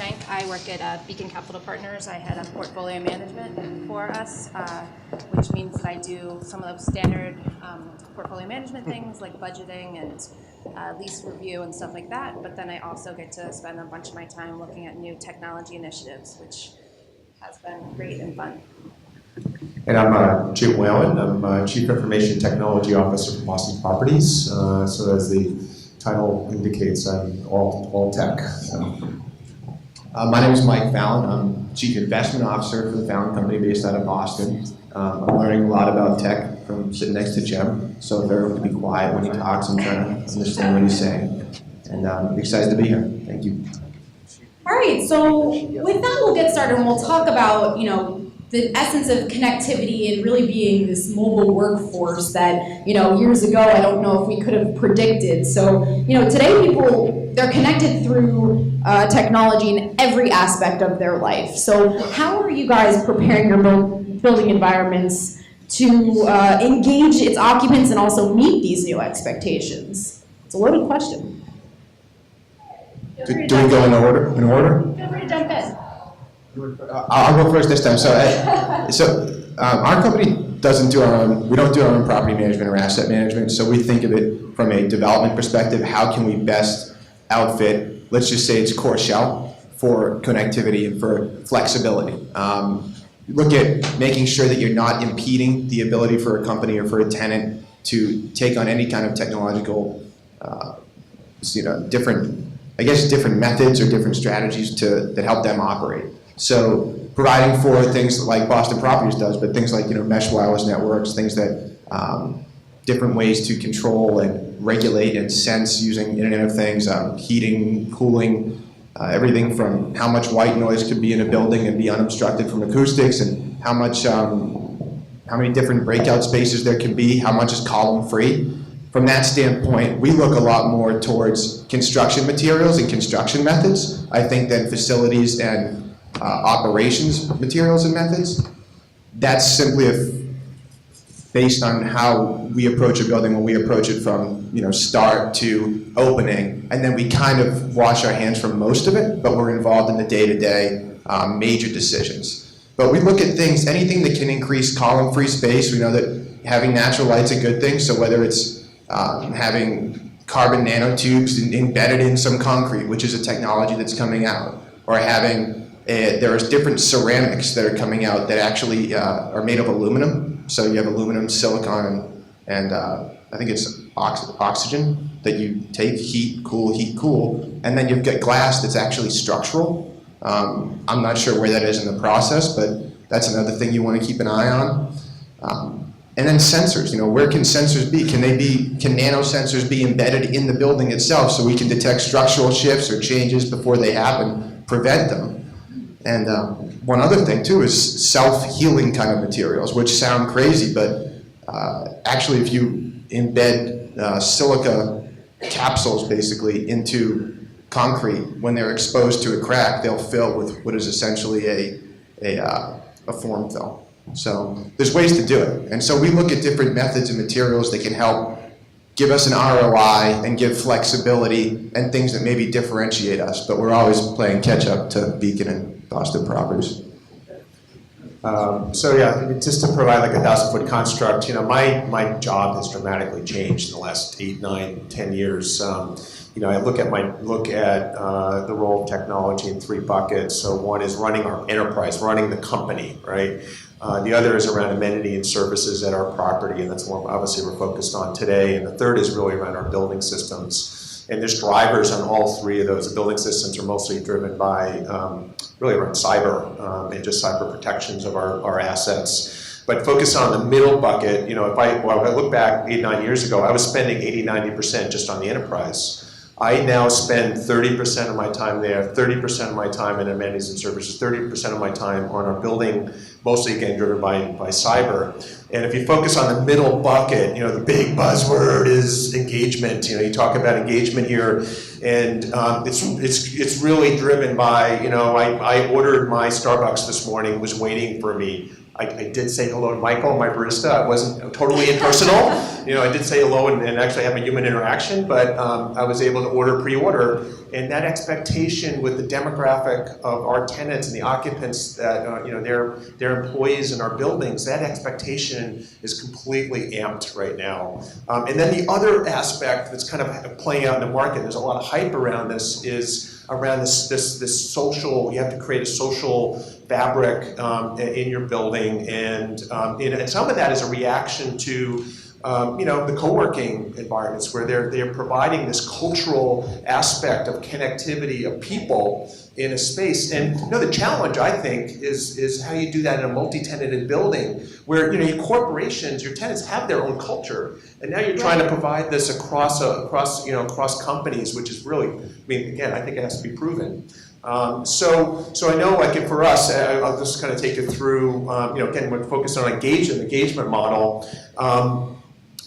Shank. I work at Beacon Capital Partners. I head up portfolio management for us, which means that I do some of those standard portfolio management things like budgeting and lease review and stuff like that. But then I also get to spend a bunch of my time looking at new technology initiatives, which has been great and fun. And I'm Jim Whalen. I'm Chief Information Technology Officer for Boston Properties. So as the title indicates, I'm all tech. So. My name is Mike Fallon. I'm Chief Investment Officer for the Fallon Company based out of Boston. I'm learning a lot about tech from sitting next to Jim. So if everyone can be quiet when he talks, I'm trying to understand what he's saying. And I'm excited to be here. Thank you. All right, so with that, we'll get started and we'll talk about, the essence of connectivity and really being this mobile workforce that, years ago, I don't know if we could have predicted. So, today people, they're connected through technology in every aspect of their life. So how are you guys preparing your building environments to engage its occupants and also meet these new expectations? It's a loaded question. Do we go in order? Feel free to jump in. I'll go first this time. So our company doesn't do our own, we don't do our own property management or asset management, so we think of it from a development perspective. How can we best outfit, let's just say it's core shell, for connectivity and for flexibility. Look at making sure that you're not impeding the ability for a company or for a tenant to take on any kind of technological, different methods or different strategies that help them operate. So providing for things like Boston Properties does, but things like mesh wireless networks, things that different ways to control and regulate and sense using Internet of Things, heating, cooling, everything from how much white noise could be in a building and be unobstructed from acoustics, and how many different breakout spaces there can be, how much is column free. From that standpoint, we look a lot more towards construction materials and construction methods, I think, than facilities and operations materials and methods. That's simply based on how we approach a building when we approach it from start to opening, and then we kind of wash our hands from most of it, but we're involved in the day-to-day major decisions. But we look at things, anything that can increase column-free space. We know that having natural light's a good thing, so whether it's having carbon nanotubes embedded in some concrete, which is a technology that's coming out, or there's different ceramics that are coming out that actually are made of aluminum. So you have aluminum, silicon, and I think it's oxygen that you take, heat, cool, and then you've got glass that's actually structural. I'm not sure where that is in the process, but that's another thing you want to keep an eye on. And then sensors, where can sensors be? Can nanosensors be embedded in the building itself so we can detect structural shifts or changes before they happen, prevent them? And one other thing too is self-healing kind of materials, which sound crazy, but actually if you embed silica capsules basically into concrete, when they're exposed to a crack, they'll fill with what is essentially a form fill. So there's ways to do it. And so we look at different methods and materials that can help give us an ROI and give flexibility and things that maybe differentiate us, but we're always playing catch up to Beacon and Boston Properties. So yeah, just to provide like a 1,000-foot construct, my job has dramatically changed in the last 8, 9, 10 years. I look at the role of technology in 3 buckets. So one is running our enterprise, running the company, right? The other is around amenity and services at our property, and that's what obviously we're focused on today. And the third is really around our building systems. And there's drivers on all 3 of those. The building systems are mostly driven by really around cyber and just cyber protections of our assets. But focus on the middle bucket, if I look back 8, 9 years ago, I was spending 80, 90% just on the enterprise. I now spend 30% of my time there, 30% of my time in amenities and services, 30% of my time on our building, mostly again driven by cyber. And if you focus on the middle bucket, the big buzzword is engagement. You talk about engagement here, and it's really driven by, I ordered my Starbucks this morning, was waiting for me I did say hello to Michael, my barista. It wasn't totally impersonal. I did say hello and actually have a human interaction, but I was able to pre-order. And that expectation with the demographic of our tenants and the occupants that, they're employees in our buildings, that expectation is completely amped right now. And then the other aspect that's kind of playing out in the market, there's a lot of hype around this, is around this social, you have to create a social fabric in your building, and some of that is a reaction to the co-working environments where they're providing this cultural aspect of connectivity of people in a space. And the challenge, I think, is how you do that in a multi-tenanted building where your corporations, your tenants have their own culture, and now you're trying to provide this across companies, which is really, again, I think it has to be proven. So I know, like, for us, I'll just kind of take it through. Again, we're focused on engagement model.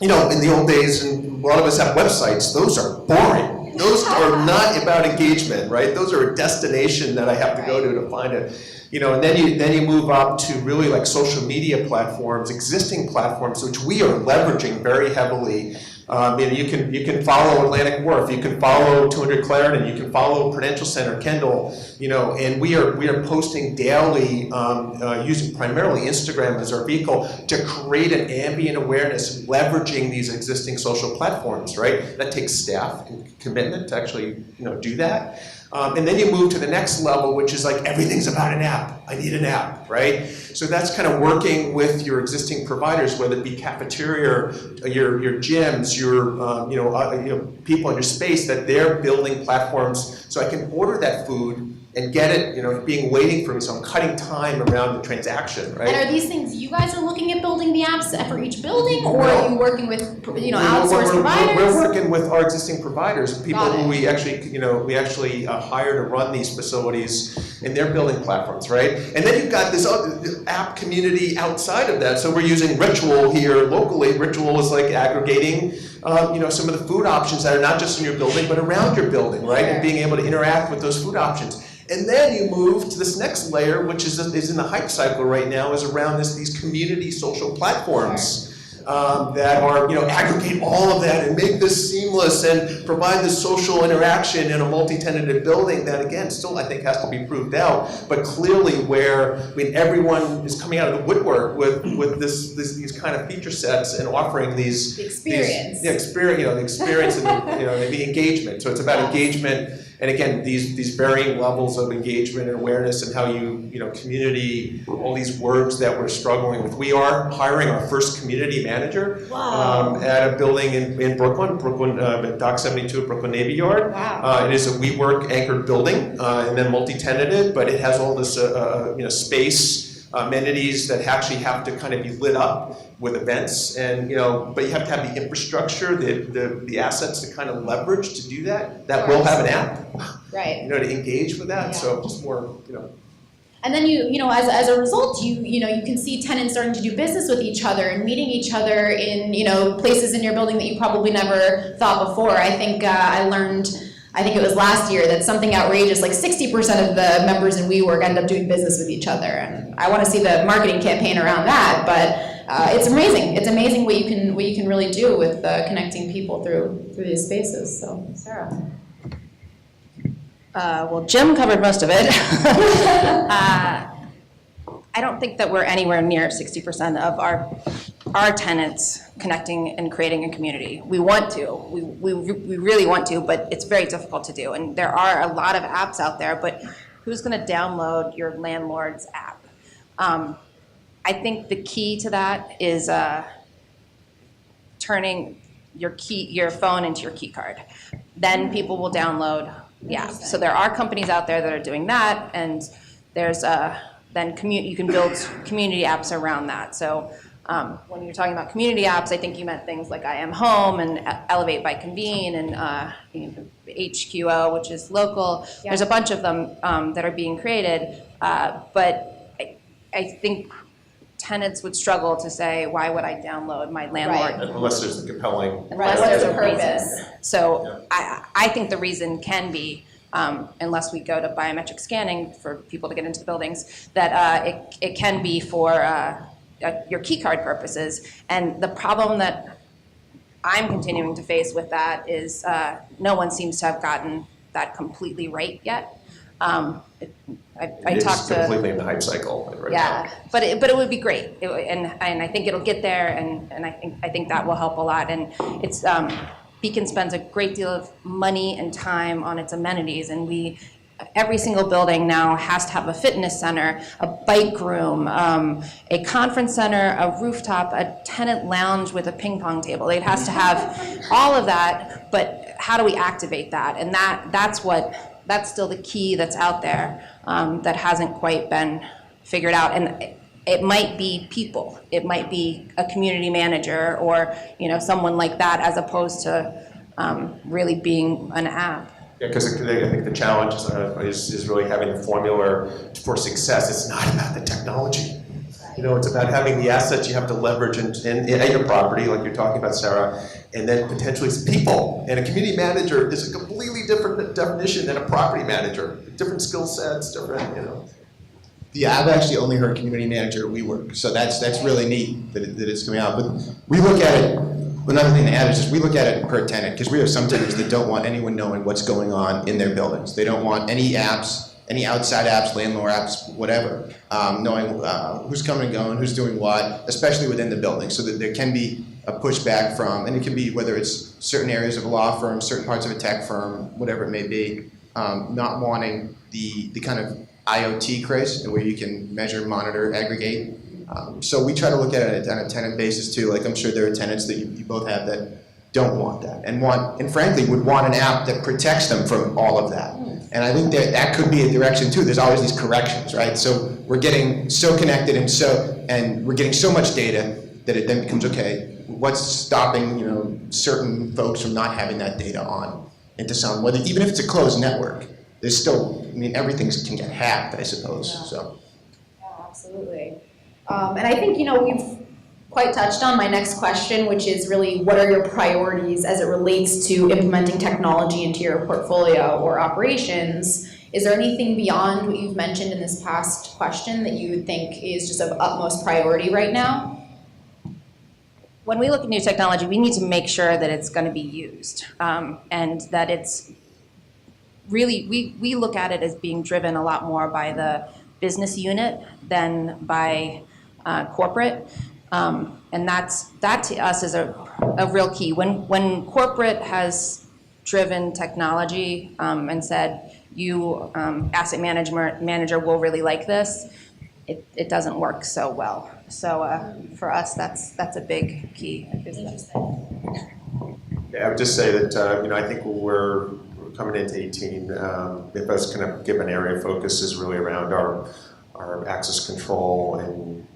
In the old days, and a lot of us have websites. Those are boring. Those are not about engagement, right? Those are a destination that I have to go to find it. And then you move up to really like social media platforms, existing platforms, which we are leveraging very heavily. You can follow Atlantic Wharf, you can follow 200 Clarendon, you can follow Prudential Center, Kendall, and we are posting daily, using primarily Instagram as our vehicle to create an ambient awareness, leveraging these existing social platforms, right? That takes staff and commitment to actually, do that. And then you move to the next level, which is like everything's about an app. I need an app, right? So that's kind of working with your existing providers, whether it be cafeteria, your gyms, your people in your space, that they're building platforms so I can order that food and get it, being waiting for me, so I'm cutting time around the transaction, right? And are these things you guys are looking at building the apps for each building, or are you working with, outsourced providers? We're working with our existing providers, people who we actually hire to run these facilities, and they're building platforms, right? And then you've got this other app community outside of that. So we're using Ritual here locally. Ritual is like aggregating some of the food options that are not just in your building, but around your building, right? And being able to interact with those food options. And then you move to this next layer, which is in the hype cycle right now, is around these community social platforms that are, aggregate all of that and make this seamless and provide this social interaction in a multi-tenanted building that, again, still I think has to be proved out, but clearly where everyone is coming out of the woodwork with these kind of feature sets and offering these the experience. The experience and the engagement. So it's about engagement. And again, these varying levels of engagement and awareness and how community, all these words that we're struggling with. We are hiring our first community manager at a building in Brooklyn, Dock 72 at Brooklyn Navy Yard. Wow. It is a WeWork anchored building and then multi-tenanted, but it has all this space, amenities that actually have to kind of be lit up with events, and but you have to have the infrastructure, the assets to kind of leverage to do that. That will have an app, right? To engage with that. Yeah. So just more, And then as a result, you can see tenants starting to do business with each other and meeting each other in places in your building that you probably never thought before. I think I learned. I think it was last year that something outrageous, like 60% of the members in WeWork end up doing business with each other. And I want to see the marketing campaign around that, but it's amazing. It's amazing what you can really do with connecting people through these spaces. So, Sarah. Well, Jim covered most of it. I don't think that we're anywhere near 60% of our tenants connecting and creating a community. We want to, we really want to, but it's very difficult to do. And there are a lot of apps out there, but who's gonna download your landlord's app? I think the key to that is turning your phone into your key card. Then people will download the app. So there are companies out there that are doing that, and there's you can build community apps around that. So when you're talking about community apps, I think you meant things like I Am Home and Elevate by Convene and HQO, which is local. Yeah. There's a bunch of them that are being created, but I think tenants would struggle to say, why would I download my landlord? Right. Unless there's a compelling... Unless there's a purpose. So yeah. I think the reason can be unless we go to biometric scanning for people to get into the buildings, that it can be for your key card purposes. And the problem that I'm continuing to face with that is no one seems to have gotten that completely right yet. I talked to completely in the hype cycle right yeah, now. but it would be great, and I think it'll get there, and I think that will help a lot. And it's Beacon spends a great deal of money and time on its amenities, and every single building now has to have a fitness center, a bike room, a conference center, a rooftop, a tenant lounge with a ping pong table. It has to have all of that, but how do we activate that? And that's still the key that's out there that hasn't quite been figured out. And it might be people. It might be a community manager or someone like that, as opposed to really being an app. Yeah, because I think the challenge is really having the formula for success. It's not about the technology. It's about having the assets you have to leverage in your property, like you're talking about, Sarah, and then potentially it's people. And a community manager is a completely different definition than a property manager. Different skill sets, different. Yeah, I've actually only heard community manager at WeWork, so that's really neat that it's coming out. But we look at it. Another thing to add is just we look at it per tenant, because we have some tenants that don't want anyone knowing what's going on in their buildings. They don't want any apps, any outside apps, landlord apps, whatever, knowing who's coming and going, who's doing what, especially within the building, so that there can be a pushback from, and it can be whether it's certain areas of a law firm, certain parts of a tech firm, whatever it may be, not wanting the kind of IoT craze where you can measure, monitor, aggregate. So we try to look at it on a tenant basis too. Like I'm sure there are tenants that you both have that don't want that and frankly would want an app that protects them from all of that. And I think that could be a direction too. There's always these corrections, right? So we're getting so connected and we're getting so much data that it then becomes, okay, what's stopping certain folks from not having that data on into some, whether even if it's a closed network, there's still, everything can get hacked, I suppose. Yeah. So. Yeah, absolutely. And I think, we've quite touched on my next question, which is really what are your priorities as it relates to implementing technology into your portfolio or operations? Is there anything beyond what you've mentioned in this past question that you think is just of utmost priority right now? When we look at new technology, we need to make sure that it's going to be used and that it's really, we look at it as being driven a lot more by the business unit than by corporate. And that to us is a real key. When corporate has driven technology and said, you asset manager will really like this, it doesn't work so well. So for us, that's a big key. Yeah, I would just say that I think we're coming into 18. If I was going to give an area of focus, is really around our access control and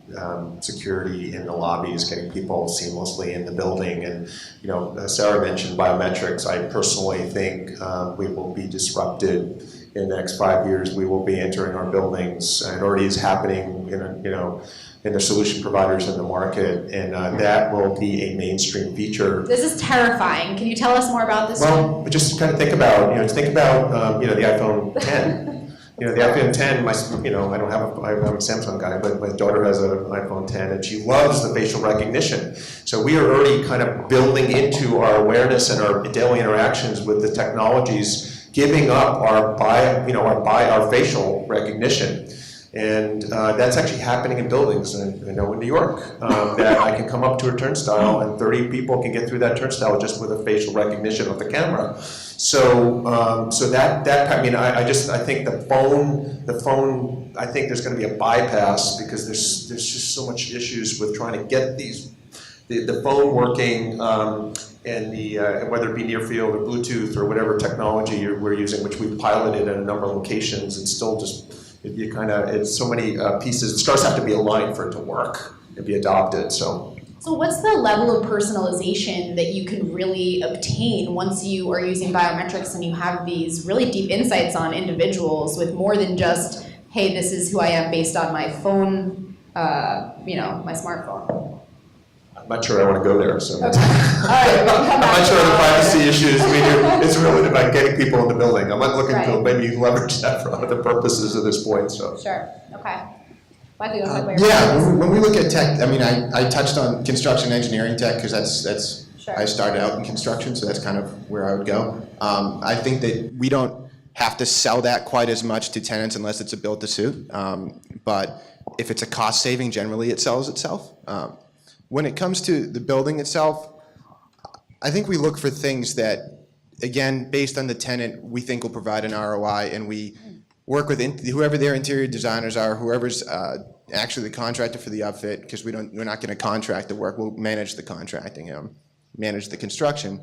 security in the lobbies, getting people seamlessly in the building. And Sarah mentioned biometrics. I personally think we will be disrupted in the next 5 years. We will be entering our buildings, and it already is happening in the solution providers in the market, and that will be a mainstream feature. This is terrifying. Can you tell us more about this? Well, just kind of think about the iPhone 10. The iPhone 10, I'm a Samsung guy, but my daughter has an iPhone 10 and she loves the facial recognition. So we are already kind of building into our awareness and our daily interactions with the technologies, giving up our facial recognition. And that's actually happening in buildings. And I know in New York that I can come up to a turnstile and 30 people can get through that turnstile just with a facial recognition of the camera. So I think the phone. I think there's going to be a bypass because there's just so much issues with trying to get the phone working and whether it be near field or Bluetooth or whatever technology we're using, which we've piloted at a number of locations. It's still just. It's so many pieces. The stars have to be aligned for it to work and be adopted. So what's the level of personalization that you can really obtain once you are using biometrics and you have these really deep insights on individuals with more than just, hey, this is who I am based on my phone, my smartphone? I'm not sure I want to go there, so. Okay. All right, we can come I'm back not to sure of the that. privacy issues. I mean, it's really about getting people in the building. I'm not looking to Right. maybe leverage that for other purposes at this point, so. Sure, okay. Michael, you want to talk about your Yeah, practice? when we look at tech, I mean, I touched on construction engineering tech because that's Sure. I started out in construction, so that's kind of where I would go. I think that we don't have to sell that quite as much to tenants unless it's a build to suit. But if it's a cost saving, generally it sells itself. When it comes to the building itself, I think we look for things that, again, based on the tenant, we think will provide an ROI, and we work with whoever their interior designers are, whoever's actually the contractor for the outfit, because we're not going to contract the work. We'll manage the contracting, manage the construction.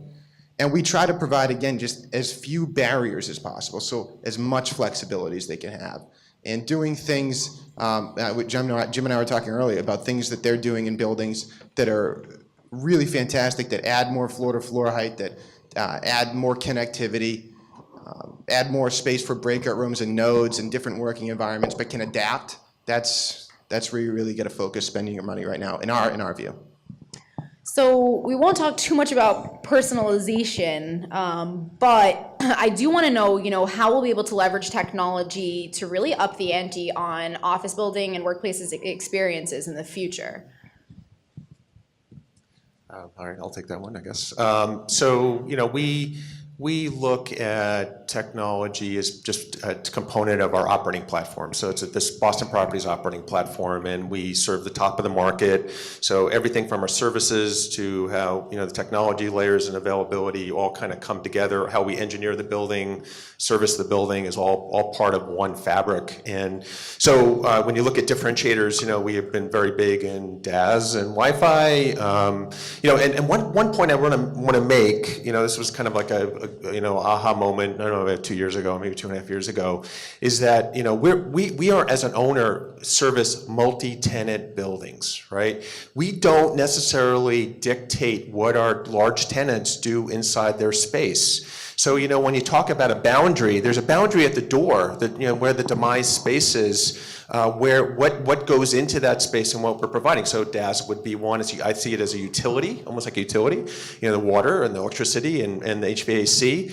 And we try to provide, again, just as few barriers as possible, so as much flexibility as they can have. And doing things, Jim and I were talking earlier about things that they're doing in buildings that are really fantastic, that add more floor-to-floor height, that add more connectivity, add more space for breakout rooms and nodes and different working environments, but can adapt. That's where you really got to focus spending your money right now, in our view. So we won't talk too much about personalization, but I do want to know, how we'll be able to leverage technology to really up the ante on office building and workplaces experiences in the future. All right, I'll take that one, I guess. So, we look at technology as just a component of our operating platform. So it's this Boston Properties operating platform, and we serve the top of the market. So everything from our services to how, the technology layers and availability all kind of come together, how we engineer the building, service the building is all part of one fabric. And so when you look at differentiators, we have been very big in DAS and Wi-Fi. And one point I want to make, this was kind of like a aha moment, I don't know, about 2 years ago, maybe 2.5 years ago, is that, we are, as an owner, service multi-tenant buildings, right? We don't necessarily dictate what our large tenants do inside their space. So, when you talk about a boundary, there's a boundary at the door that, where the demise space is, where what goes into that space and what we're providing. So DAS would be one. I see it as a utility, almost like a utility, the water and the electricity and the HVAC.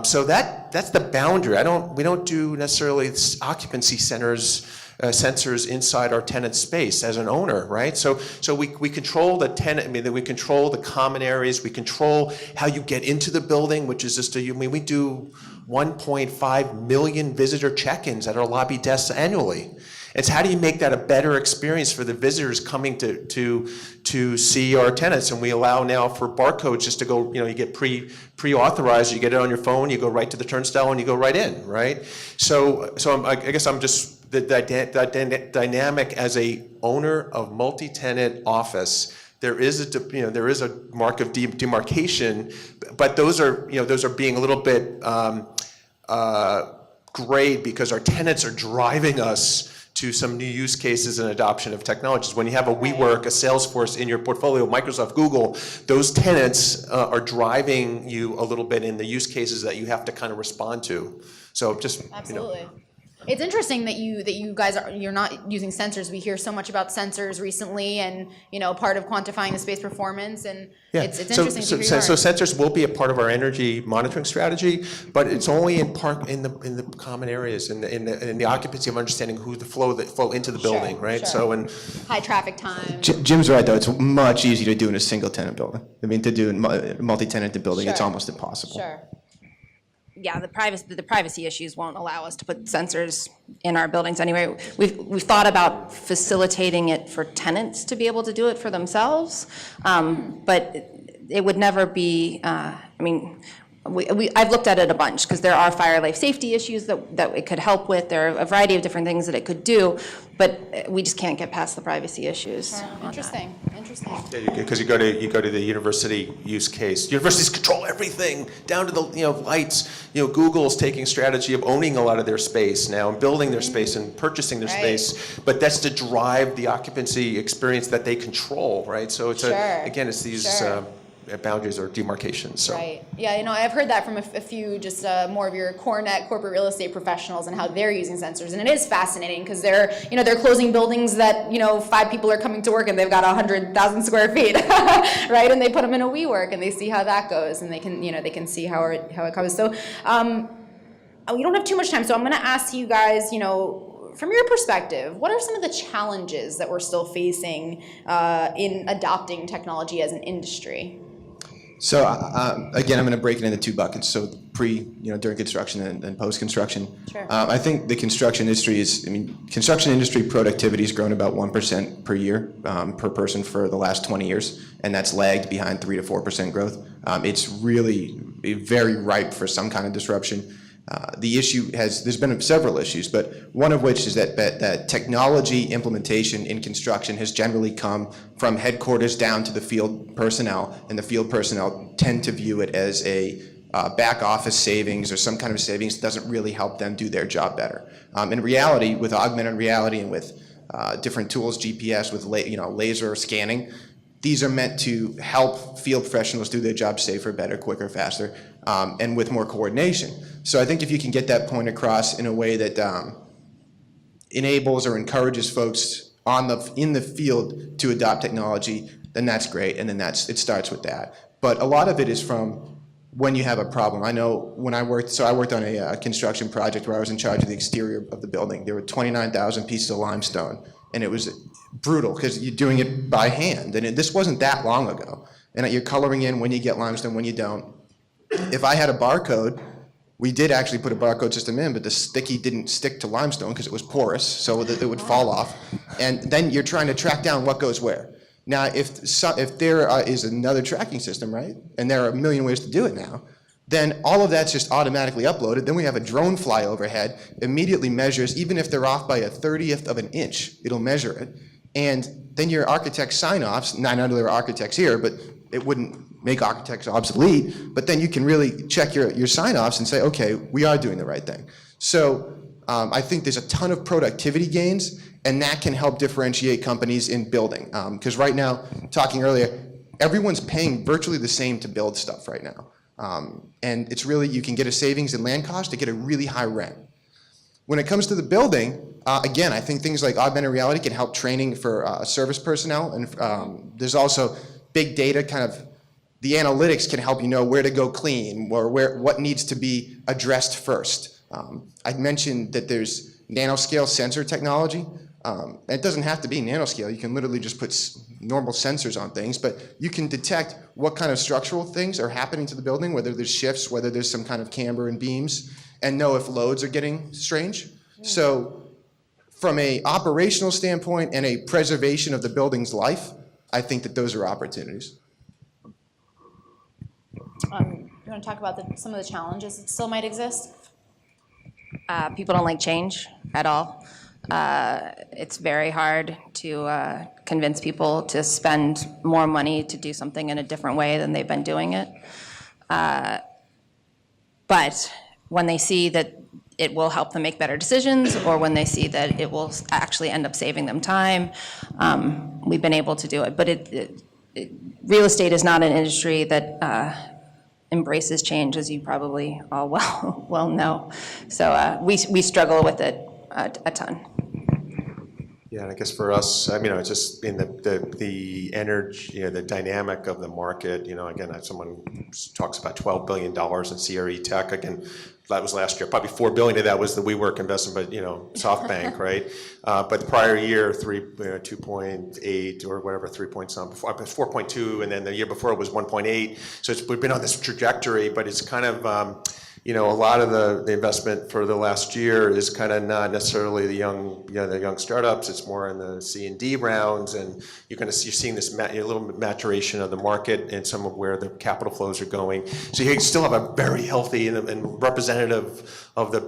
So that's the boundary. We don't do necessarily occupancy sensors inside our tenant space as an owner, right? So we control the tenant. We control the common areas. We control how you get into the building, which is just we do 1.5 million visitor check-ins at our lobby desks annually. It's how do you make that a better experience for the visitors coming to see our tenants? And we allow now for barcodes just to go, you get pre-authorized, you get it on your phone, you go right to the turnstile and you go right in, right? So I guess I'm just, the dynamic as a owner of multi-tenant office, there is a mark of demarcation, but those are being a little bit grayed because our tenants are driving us to some new use cases and adoption of technologies. When you have a WeWork, a Salesforce in your portfolio, Microsoft, Google, those tenants are driving you a little bit in the use cases that you have to kind of respond to. So just, Absolutely. It's interesting that you guys you're not using sensors. We hear so much about sensors recently, and part of quantifying the space performance, and it's interesting to hear. So sensors will be a part of our energy monitoring strategy, but it's only in the common areas, in the occupancy of understanding who the flow into the building, right? Sure. So and high traffic time. Jim's right, though. It's much easier to do in a single tenant building. To do in multi-tenant building, it's Sure. almost impossible. Sure. Yeah, the privacy issues won't allow us to put sensors in our buildings anyway. We've thought about facilitating it for tenants to be able to do it for themselves, but it would never be. I've looked at it a bunch because there are fire life safety issues that it could help with. There are a variety of different things that it could do, but we just can't get past the privacy issues. Interesting. because you go to the university use case. Universities control everything down to the lights. Google is taking a strategy of owning a lot of their space now and building their space and purchasing their space, but that's to drive the occupancy experience that they control, right? So it's Sure. it's these. Sure. boundaries or demarcations. So. Right. Yeah, I've heard that from a few just more of your core net corporate real estate professionals and how they're using sensors. And it is fascinating because they're closing buildings that, 5 people are coming to work and they've got 100,000 square feet, right? And they put them in a WeWork and they see how that goes and they can see how it comes. So we don't have too much time, so I'm going to ask you guys, from your perspective, what are some of the challenges that we're still facing in adopting technology as an industry? So again, I'm going to break it into 2 buckets. So during construction and post-construction. Sure. I think the construction industry productivity has grown about 1% per year per person for the last 20 years, and that's lagged behind 3 to 4% growth. It's really very ripe for some kind of disruption. The issue there's been several issues, but one of which is that technology implementation in construction has generally come from headquarters down to the field personnel, and the field personnel tend to view it as a back office savings or some kind of savings that doesn't really help them do their job better. In reality, with augmented reality and with different tools, GPS, with laser scanning, these are meant to help field professionals do their job safer, better, quicker, faster, and with more coordination. So I think if you can get that point across in a way that enables or encourages folks in the field to adopt technology, then that's great, and then it starts with that. But a lot of it is from when you have a problem. I know when I worked on a construction project where I was in charge of the exterior of the building. There were 29,000 pieces of limestone, and it was brutal because you're doing it by hand, and this wasn't that long ago. And you're coloring in when you get limestone, when you don't. If I had a barcode, we did actually put a barcode system in, but the sticky didn't stick to limestone because it was porous, so that it would fall off. And then you're trying to track down what goes where. Now, if there is another tracking system, right, and there are a million ways to do it now, then all of that's just automatically uploaded. Then we have a drone fly overhead, immediately measures, even if they're off by a 30th of an inch, it'll measure it. And then your architect's sign-offs, not only there are architects here, but it wouldn't make architects obsolete, but then you can really check your sign-offs and say, okay, we are doing the right thing. So I think there's a ton of productivity gains, and that can help differentiate companies in building. Because right now, talking earlier, everyone's paying virtually the same to build stuff right now. And it's really, you can get a savings in land cost to get a really high rent. When it comes to the building, again, I think things like augmented reality can help training for service personnel, and there's also big data the analytics can help you know where to go clean or what needs to be addressed first. I mentioned that there's nanoscale sensor technology. It doesn't have to be nanoscale. You can literally just put normal sensors on things, but you can detect what kind of structural things are happening to the building, whether there's shifts, whether there's some kind of camber and beams, and know if loads are getting strange. So from a operational standpoint and a preservation of the building's life, I think that those are opportunities. You want to talk about some of the challenges that still might exist? People don't like change at all. It's very hard to convince people to spend more money to do something in a different way than they've been doing it. But when they see that it will help them make better decisions, or when they see that it will actually end up saving them time, we've been able to do it. But real estate is not an industry that embraces change, as you probably all well know. So we struggle with it a ton. Yeah, and I guess for us, it's just in the energy, the dynamic of the market. Again, someone talks about $12 billion in CRE tech. Again, that was last year. Probably $4 billion of that was the WeWork investment, but SoftBank, right? But the prior year, 2.8 or whatever, 3 point some. Before it was 4.2, and then the year before it was 1.8. So we've been on this trajectory, but it's kind of a lot of the investment for the last year is kind of not necessarily the young startups. It's more in the C and D rounds, and you're seeing this little maturation of the market and some of where the capital flows are going. So you still have a very healthy and representative of the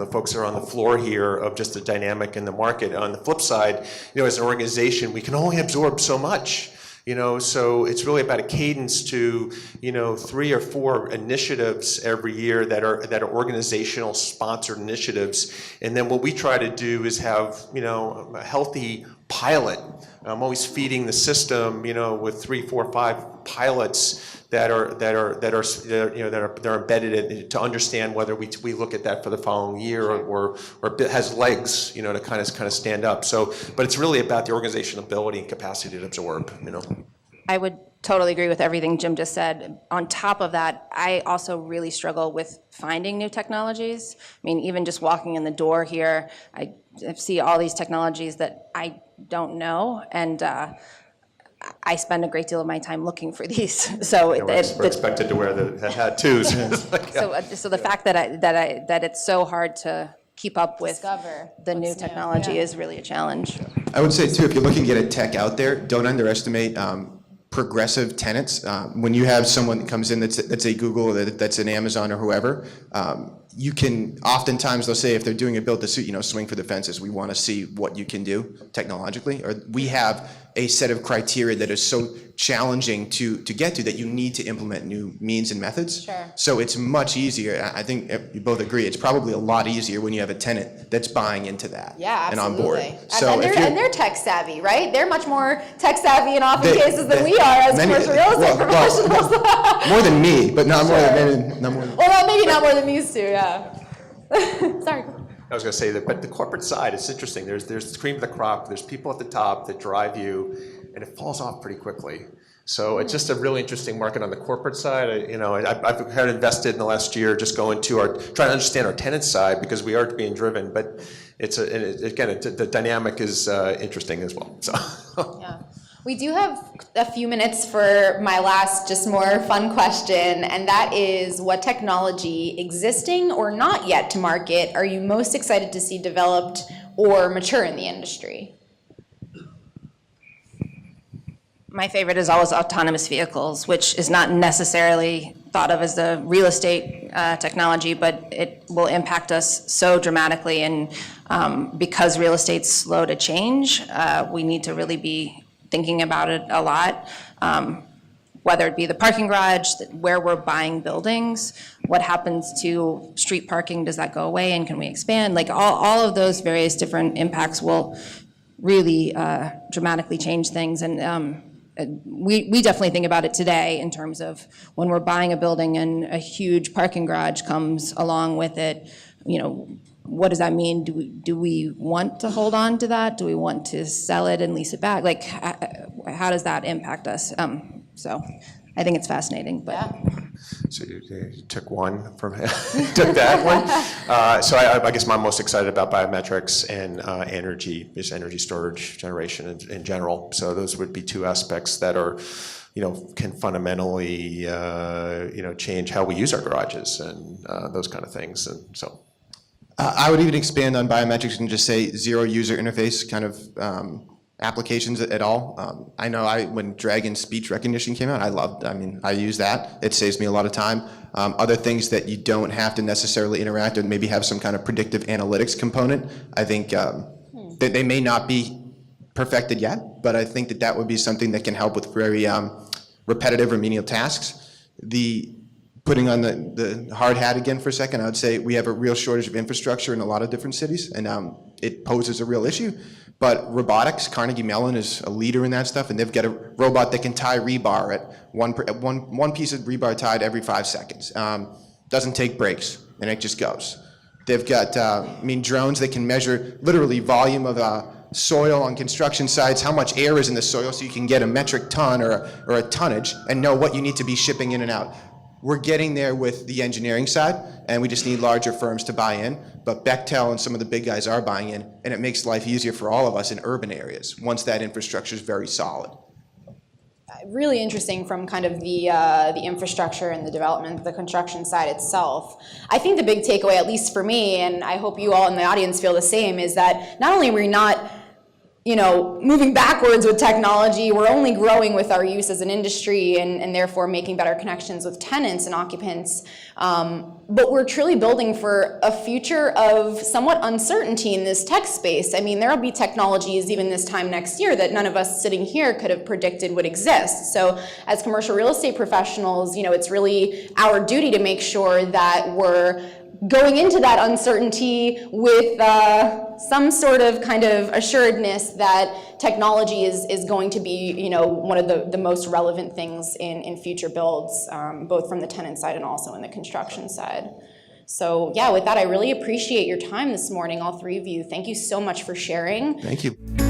folks that are on the floor here of just the dynamic in the market. On the flip side, as an organization, we can only absorb so much. So it's really about a cadence to, 3 or 4 initiatives every year that are organizational sponsored initiatives. And then what we try to do is have, a healthy pilot. I'm always feeding the system, with 3, 4, 5 pilots that are embedded in, to understand whether we look at that for the following year or has legs, to kind of stand up. So, but it's really about the organizational ability and capacity to absorb. I would totally agree with everything Jim just said. On top of that, I also really struggle with finding new technologies. I mean, even just walking in the door here, I see all these technologies that I don't know, and I spend a great deal of my time looking for these. So we're expected to wear the hat too. So the fact that it's so hard to keep up with Discover the new what's new, technology yeah. is really a challenge. I would say too, if you're looking to get a tech out there, don't underestimate progressive tenants. When you have someone that comes in that's a Google or that's an Amazon or whoever, you can, oftentimes they'll say if they're doing a build to suit, swing for the fences. We want to see what you can do technologically. Or we have a set of criteria that is so challenging to get to that you need to implement new means and methods. Sure. So it's much easier. I think you both agree. It's probably a lot easier when you have a tenant that's buying into that Yeah, and absolutely. on board. So and they're tech savvy, right? They're much more tech savvy in often cases than we are as commercial real estate professionals. more than me, but not more than Well, maybe not more than these two, yeah. Sorry. I was going to say that, but the corporate side, it's interesting. There's the cream of the crop. There's people at the top that drive you, and it falls off pretty quickly. So it's just a really interesting market on the corporate side. I've had invested in the last year just going to trying to understand our tenant side because we are being driven. But the dynamic is interesting as well. So. Yeah. We do have a few minutes for my last, just more fun question, and that is, what technology, existing or not yet to market, are you most excited to see developed or mature in the industry? My favorite is always autonomous vehicles, which is not necessarily thought of as the real estate technology, but it will impact us so dramatically. And because real estate's slow to change, we need to really be thinking about it a lot, whether it be the parking garage, where we're buying buildings, what happens to street parking, does that go away and can we expand? Like all of those various different impacts will really dramatically change things. And we definitely think about it today in terms of when we're buying a building and a huge parking garage comes along with it, what does that mean? Do we want to hold on to that? Do we want to sell it and lease it back? Like, how does that impact us? So I think it's fascinating. But Yeah. So you took one from took that one. So I guess I'm most excited about biometrics and energy storage generation in general. So those would be two aspects that are, can fundamentally, change how we use our garages and those kind of things. And so. I would even expand on biometrics and just say zero user interface kind of applications at all. I know when Dragon speech recognition came out, I use that. It saves me a lot of time. Other things that you don't have to necessarily interact with, maybe have some kind of predictive analytics component. I think that they may not be perfected yet, but I think that would be something that can help with very repetitive or menial tasks. Putting on the hard hat again for a second, I would say we have a real shortage of infrastructure in a lot of different cities, and it poses a real issue. But robotics, Carnegie Mellon is a leader in that stuff, and they've got a robot that can tie rebar at one piece of rebar tied every 5 seconds. Doesn't take breaks, and it just goes. They've got drones that can measure literally volume of soil on construction sites, how much air is in the soil, so you can get a metric ton or a tonnage and know what you need to be shipping in and out. We're getting there with the engineering side, and we just need larger firms to buy in. But Bechtel and some of the big guys are buying in, and it makes life easier for all of us in urban areas once that infrastructure is very solid. Really interesting from kind of the infrastructure and the development, the construction side itself. I think the big takeaway, at least for me, and I hope you all in the audience feel the same, is that not only are we not moving backwards with technology, we're only growing with our use as an industry and therefore making better connections with tenants and occupants. But we're truly building for a future of somewhat uncertainty in this tech space. I mean, there'll be technologies even this time next year that none of us sitting here could have predicted would exist. So as commercial real estate professionals, it's really our duty to make sure that we're going into that uncertainty with some sort of kind of assuredness that technology is going to be, you know, one of the most relevant things in future builds, both from the tenant side and also in the construction side. So yeah, with that, I really appreciate your time this morning, all three of you. Thank you so much for sharing. Thank you.